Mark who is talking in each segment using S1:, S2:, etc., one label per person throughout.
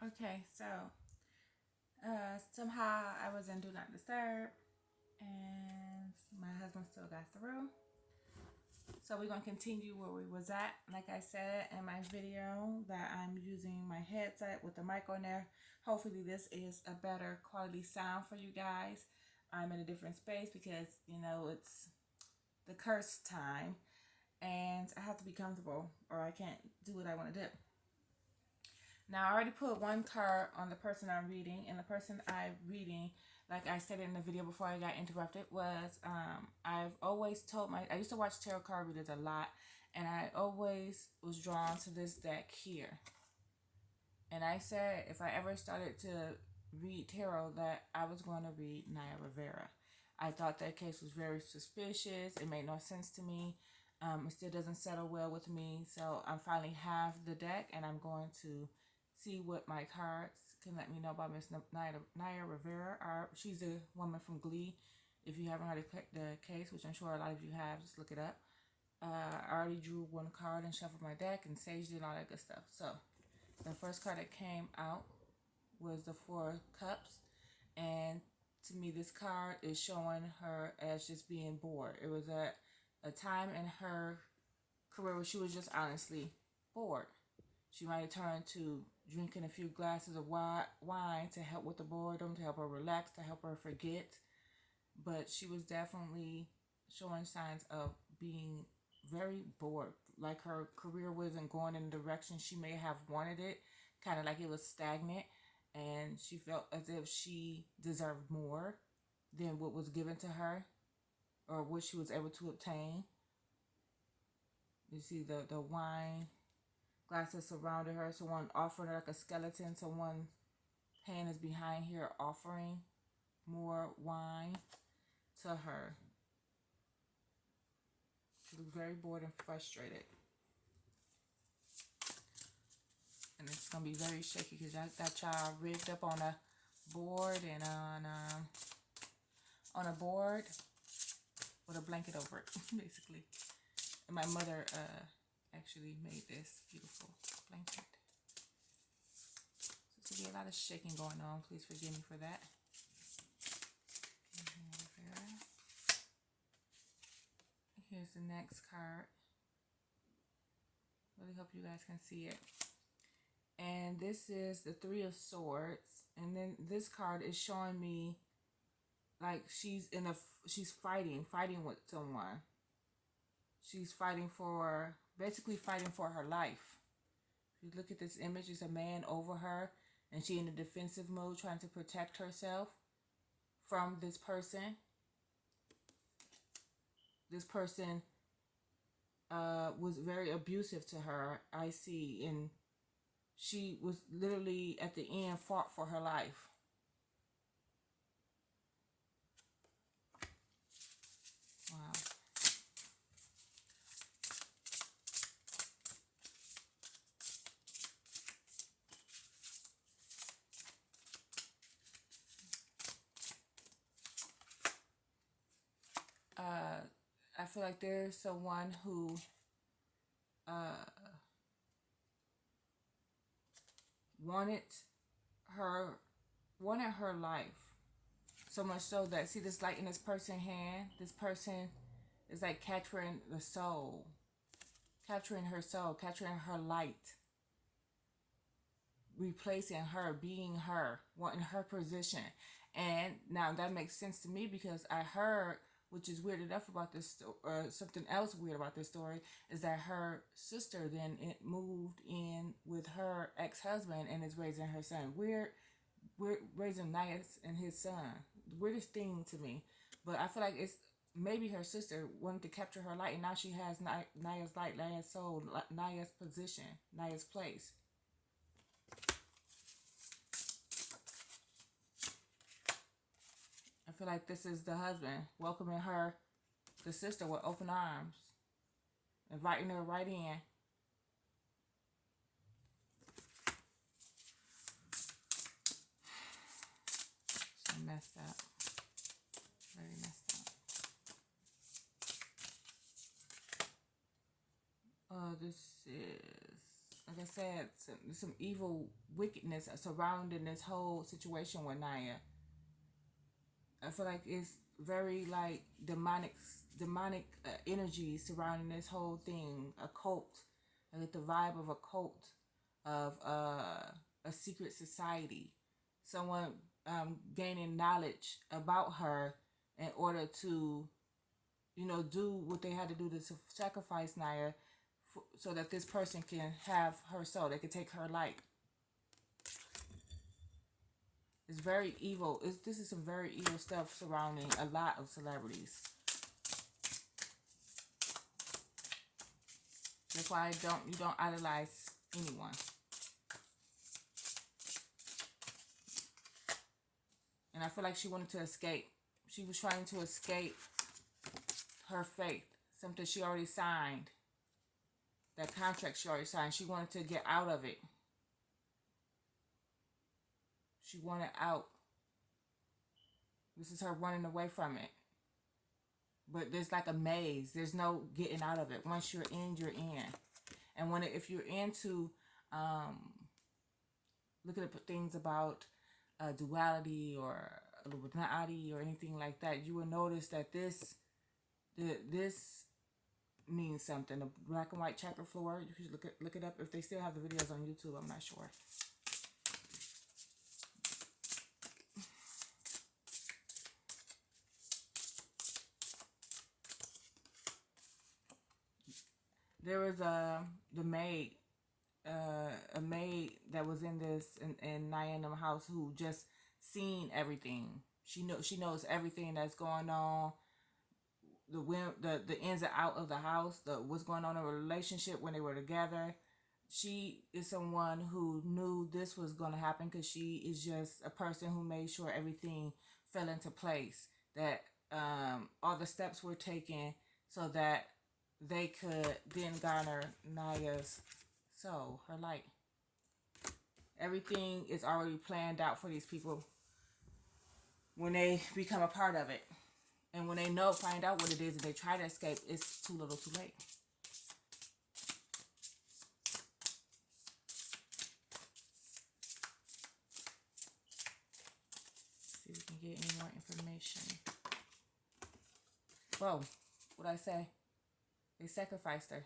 S1: Okay, so somehow I was in Do Not Disturb, and my husband still got through. So we're gonna continue where we was at. Like I said in my video, that I'm using my headset with the mic on there. Hopefully this is a better quality sound for you guys. I'm in a different space because it's the curse time, and I have to be comfortable, or I can't do what I want to do. Now, I already put one card on the person I'm reading, and the person I'm reading, like I said in the video before I got interrupted, was I've always told I used to watch tarot card readers a lot, and I always was drawn to this deck here. And I said if I ever started to read tarot that I was going to read Naya Rivera. I thought that case was very suspicious. It made no sense to me. It still doesn't settle well with me. So I finally have the deck, and I'm going to see what my cards can let me know about Miss Naya Rivera. She's a woman from Glee. If you haven't heard the case, which I'm sure a lot of you have, just look it up. I already drew one card and shuffled my deck and saged it and all that good stuff. So the first card that came out was the Four of Cups, and to me this card is showing her as just being bored. It was a time in her career where she was just honestly bored. She might have turned to drinking a few glasses of wine to help with the boredom, to help her relax, to help her forget. But she was definitely showing signs of being very bored. Like her career wasn't going in the direction she may have wanted it. Kind of like it was stagnant. And she felt as if she deserved more than what was given to her, or what she was able to obtain. You see the wine glasses surrounded her. Someone offering her like a skeleton. Someone's hand is behind here offering more wine to her. She looks very bored and frustrated. And it's going to be very shaky because I got y'all rigged up on a board and on a board with a blanket over it, basically. And my mother actually made this beautiful blanket. So there's a lot of shaking going on. Please forgive me for that. Here's the next card. Really hope you guys can see it. And this is the Three of Swords. And then this card is showing me like she's fighting with someone. She's basically fighting for her life. If you look at this image, it's a man over her, and she in a defensive mode trying to protect herself from this person. This person was very abusive to her, I see, and she was literally at the end fought for her life. Wow. I feel like there's someone who wanted her life so much so that, see this light in this person's hand, this person is like capturing her soul, capturing her light, replacing her, being her, wanting her position. And now that makes sense to me because I heard, which is weird enough about this, something else weird about this story, is that her sister then moved in with her ex-husband and is raising her son. We're raising Naya and his son. The weirdest thing to me. But I feel like it's maybe her sister wanted to capture her light, and now she has Naya's light, Naya's soul, Naya's position, Naya's place. I feel like this is the husband welcoming her, the sister, with open arms, inviting her right in. So messed up. Very messed up. Oh, this is like I said, some evil wickedness surrounding this whole situation with Naya. I feel like it's very like demonic energy surrounding this whole thing. A cult. I get the vibe of a cult, of a secret society. Someone gaining knowledge about her in order to, do what they had to do to sacrifice Naya, so that this person can have her soul. They can take her light. It's very evil. This is some very evil stuff surrounding a lot of celebrities. That's why you don't idolize anyone. And I feel like she wanted to escape. She was trying to escape her fate. Something she already signed. That contract she already signed. She wanted to get out of it. She wanted out. This is her running away from it. But there's like a maze. There's no getting out of it. Once you're in, you're in. And if you're into looking at things about duality or Illuminati or anything like that, you will notice that this means something. The black and white chakra floor. You should look it up. If they still have the videos on YouTube, I'm not sure. There was a maid that was in Naya and them house who just seen everything. She knows everything that's going on. The ins and out of the house, what's going on in a relationship when they were together. She is someone who knew this was going to happen because she is just a person who made sure everything fell into place. That all the steps were taken so that they could then garner Naya's soul, her light. Everything is already planned out for these people when they become a part of it. And when they find out what it is and they try to escape, it's too little too late. See if we can get any more information. Whoa, what'd I say? They sacrificed her.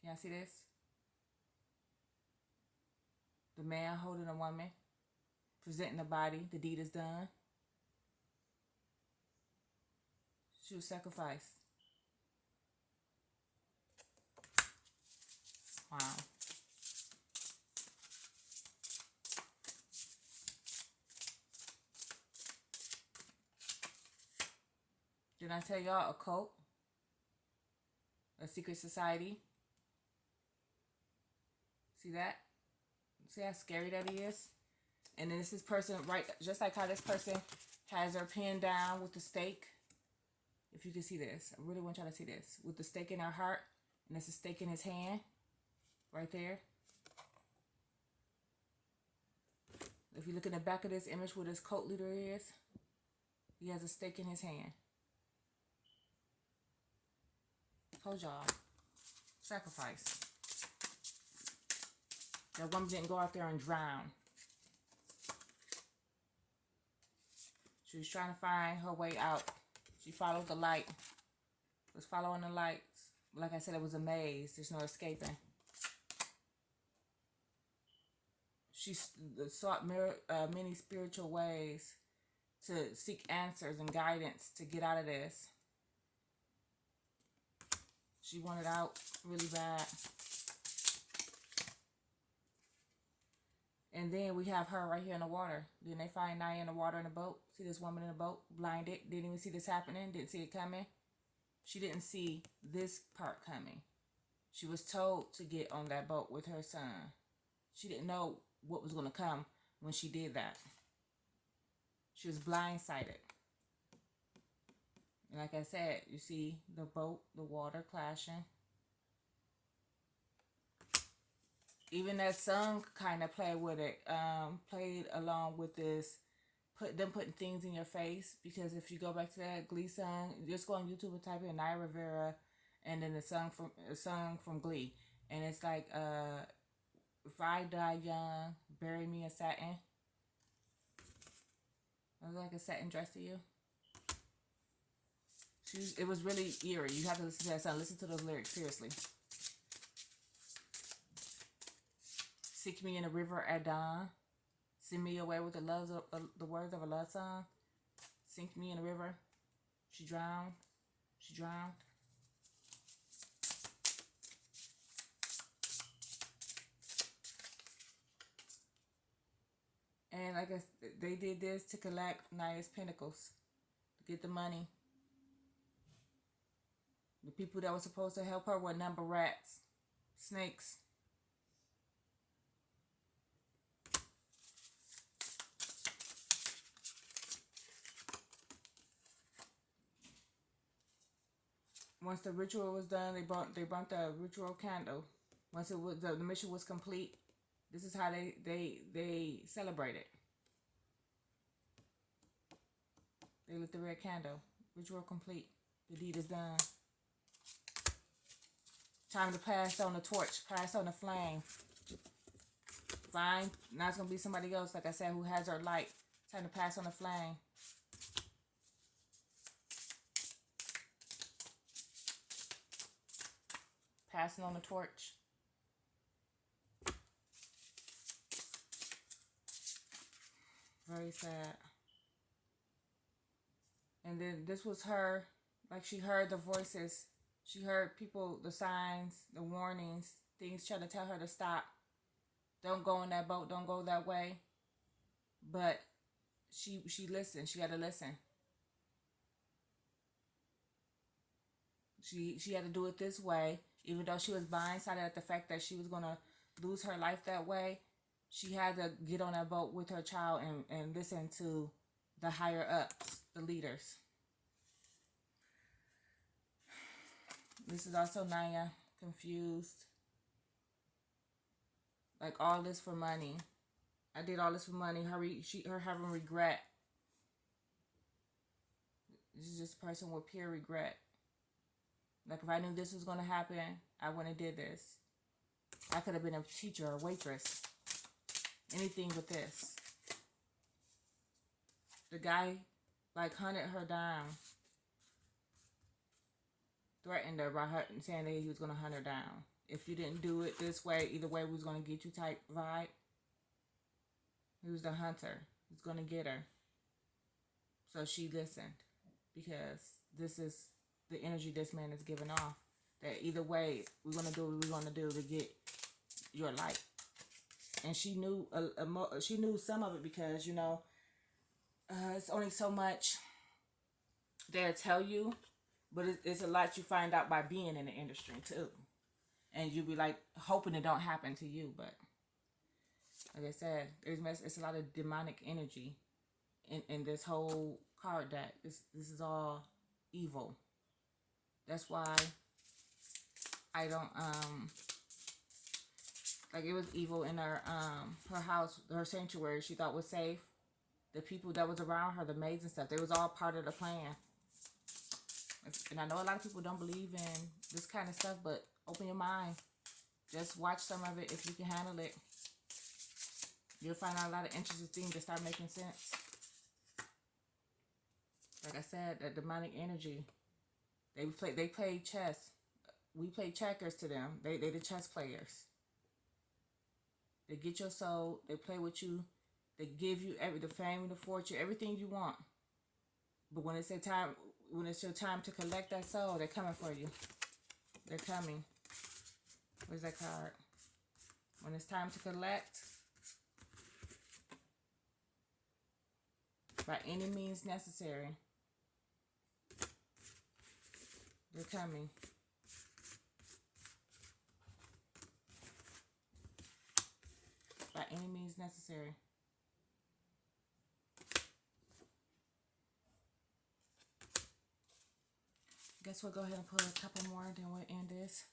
S1: Can y'all see this? The man holding a woman, presenting the body. The deed is done. She was sacrificed. Wow. Did I tell y'all a cult? A secret society? See that? See how scary that is? And then this person, right, just like how this person has her pinned down with the stake. If you can see this, I really want y'all to see this. With the stake in her heart, and there's a stake in his hand, right there. If you look in the back of this image where this cult leader is, he has a stake in his hand. Told y'all. Sacrifice. That woman didn't go out there and drown. She was trying to find her way out. She followed the light. Was following the lights. Like I said, it was a maze. There's no escaping. She sought many spiritual ways to seek answers and guidance to get out of this. She wanted out really bad. And then we have her right here in the water. Then they find Naya in the water in the boat. See this woman in the boat, blinded. Didn't even see this happening. Didn't see it coming. She didn't see this part coming. She was told to get on that boat with her son. She didn't know what was going to come when she did that. She was blindsided. And like I said, you see the boat, the water clashing. Even that song kind of played with it, played along with this, putting things in your face. Because if you go back to that Glee song, just go on YouTube and type in Naya Rivera, and then the song from Glee. And it's like, if I die young, bury me in satin. It was like a satin dress to you. It was really eerie. You have to listen to that song. Listen to those lyrics, seriously. Seek me in a river at dawn. Send me away with the words of a love song. Sink me in a river. She drowned. She drowned. And I guess they did this to collect Naya's pentacles, to get the money. The people that were supposed to help her were number rats, snakes. Once the ritual was done, they burnt the ritual candle. Once it was the mission was complete, this is how they celebrated. They lit the red candle. Ritual complete. The deed is done. Time to pass on the torch. Pass on the flame. Fine. Now it's going to be somebody else, like I said, who has her light. Time to pass on the flame. Passing on the torch. Very sad. And then this was her, like she heard the voices. She heard people, the signs, the warnings, things trying to tell her to stop. Don't go in that boat. Don't go that way. But she listened. She had to listen. She had to do it this way. Even though she was blindsided at the fact that she was going to lose her life that way, she had to get on that boat with her child and listen to the higher ups, the leaders. This is also Naya, confused. Like, all this for money. I did all this for money. Her having regret. This is just a person with pure regret. Like, if I knew this was going to happen, I wouldn't have did this. I could have been a teacher or waitress. Anything but this. The guy, like, hunted her down. Threatened her by saying that he was going to hunt her down. If you didn't do it this way, either way we was going to get you type vibe. He was the hunter. He was going to get her. So she listened. Because this is the energy this man is giving off. That either way, we're going to do what we're going to do to get your light. And she knew she knew some of it because, you know, it's only so much they'll tell you. But it's a lot you find out by being in the industry, too. And you be like, hoping it don't happen to you. But, like I said, it's a lot of demonic energy in this whole card deck. This is all evil. That's why I don't, like, it was evil in her house, her sanctuary she thought was safe. The people that was around her, the maids and stuff, they was all part of the plan. And I know a lot of people don't believe in this kind of stuff, but open your mind. Just watch some of it if you can handle it. You'll find out a lot of interesting things that start making sense. Like I said, that demonic energy. They play chess. We play checkers to them. They the chess players. They get your soul. They play with you. They give you the fame, the fortune, everything you want. But when it's your time to collect that soul, they're coming for you. They're coming. Where's that card? When it's time to collect, by any means necessary, they're coming. By any means necessary. Guess we'll go ahead and pull a couple more, then we'll end this.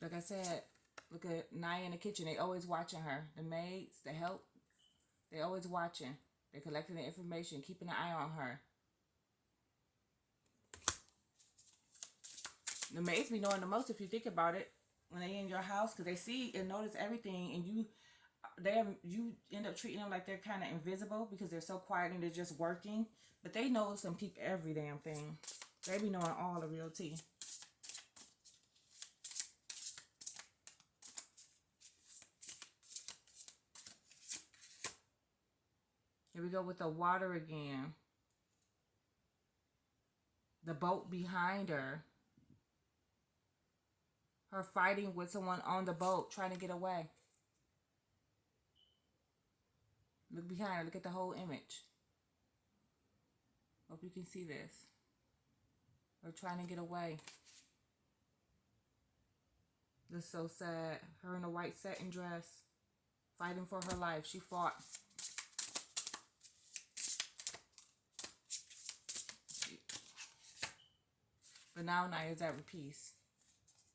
S1: Like I said, look at Naya in the kitchen. They always watching her. The maids, the help, they always watching. They're collecting the information, keeping an eye on her. The maids be knowing the most if you think about it when they in your house, because they see and notice everything, and you end up treating them like they're kind of invisible because they're so quiet and they're just working, but they notice and peep every damn thing. They be knowing all the real tea. Here we go with the water again. The boat behind her. Her fighting with someone on the boat, trying to get away. Look behind her. Look at the whole image. Hope you can see this. Her trying to get away. This is so sad. Her in a white satin dress. Fighting for her life. She fought. But now Naya's at peace.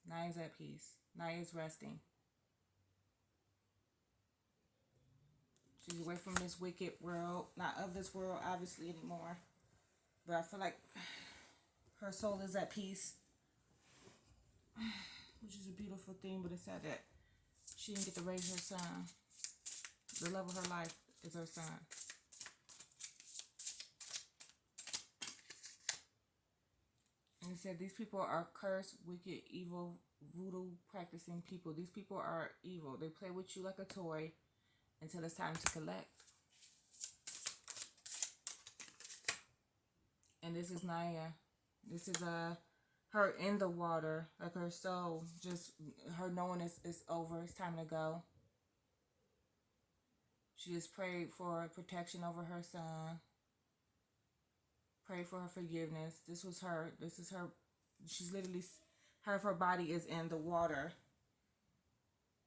S1: Naya's at peace. Naya's resting. She's away from this wicked world. Not of this world, obviously, anymore. But I feel like her soul is at peace. Which is a beautiful thing, but it's sad that she didn't get to raise her son. The love of her life is her son. And it said these people are cursed, wicked, evil, voodoo practicing people. These people are evil. They play with you like a toy until it's time to collect. And this is Naya. This is her in the water, like her soul, just her knowing it's over, it's time to go. She just prayed for protection over her son. Pray for her forgiveness. This was her. This is her. She's literally, her body is in the water.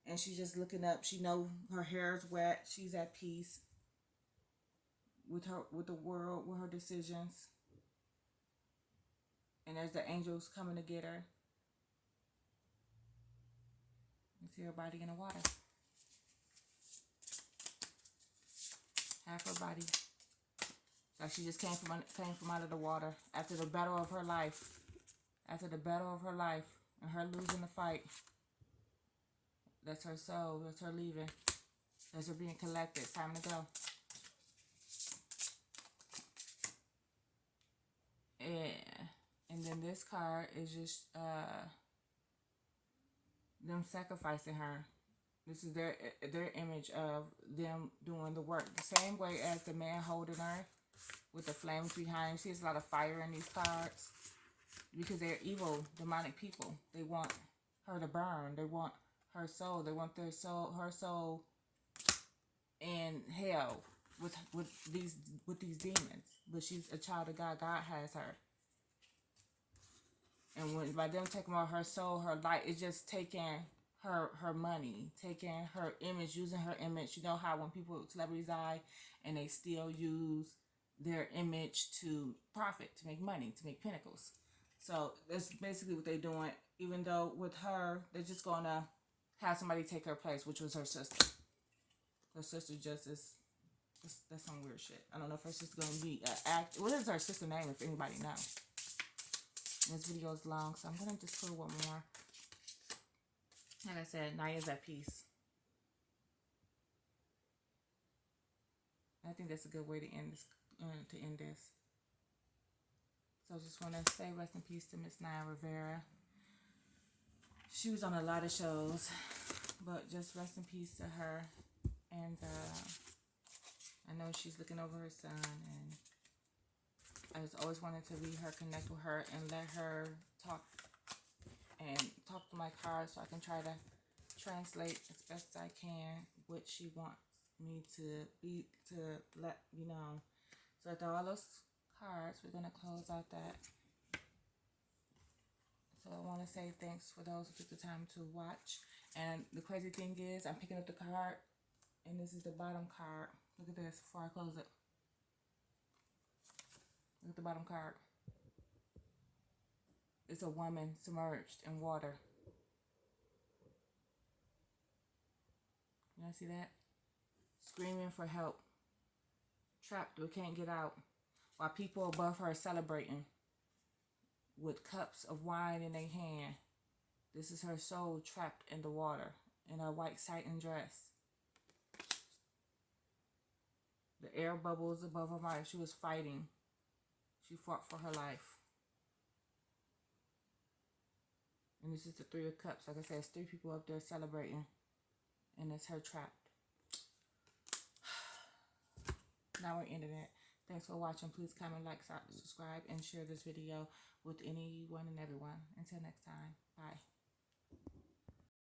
S1: And she's just looking up. She know her hair is wet. She's at peace with the world, with her decisions. And there's the angels coming to get her. You see her body in the water. Half her body. Like she just came from out of the water after the battle of her life. After the battle of her life and her losing the fight. That's her soul. That's her leaving. That's her being collected. It's time to go. And then this card is just them sacrificing her. This is their image of them doing the work. The same way as the man holding her with the flames behind. See, there's a lot of fire in these cards. Because they're evil, demonic people. They want her to burn. They want her soul. They want her soul in hell with these demons. But she's a child of God. God has her. And by them taking out her soul, her light, it's just taking her money, taking her image, using her image. You know how when celebrities die and they still use their image to profit, to make money, to make pinnacles. So that's basically what they're doing. Even though with her, they're just going to have somebody take her place, which was her sister. Her sister just is, that's some weird shit. I don't know if her sister's going to be what is her sister's name, if anybody knows? This video is long, so I'm going to just put one more. Like I said, Naya's at peace. I think that's a good way to end this. So I just want to say rest in peace to Miss Naya Rivera. She was on a lot of shows, but just rest in peace to her. And I know she's looking over her son, and I just always wanted to read her, connect with her, and let her talk to my cards so I can try to translate as best I can what she wants me to let you know. So after all those cards, we're going to close out that. So I want to say thanks for those who took the time to watch. And the crazy thing is, I'm picking up the card, and this is the bottom card. Look at this before I close it. Look at the bottom card. It's a woman submerged in water. You guys see that? Screaming for help. Trapped but can't get out. While people above her are celebrating. with cups of wine in their hand. This is her soul trapped in the water in her white satin dress. The air bubbles above her mouth. She was fighting. She fought for her life. And this is the Three of Cups. Like I said, it's 3 people up there celebrating. And it's her trapped. Now we're ending it. Thanks for watching. Please comment, like, subscribe, and share this video with anyone and everyone. Until next time. Bye.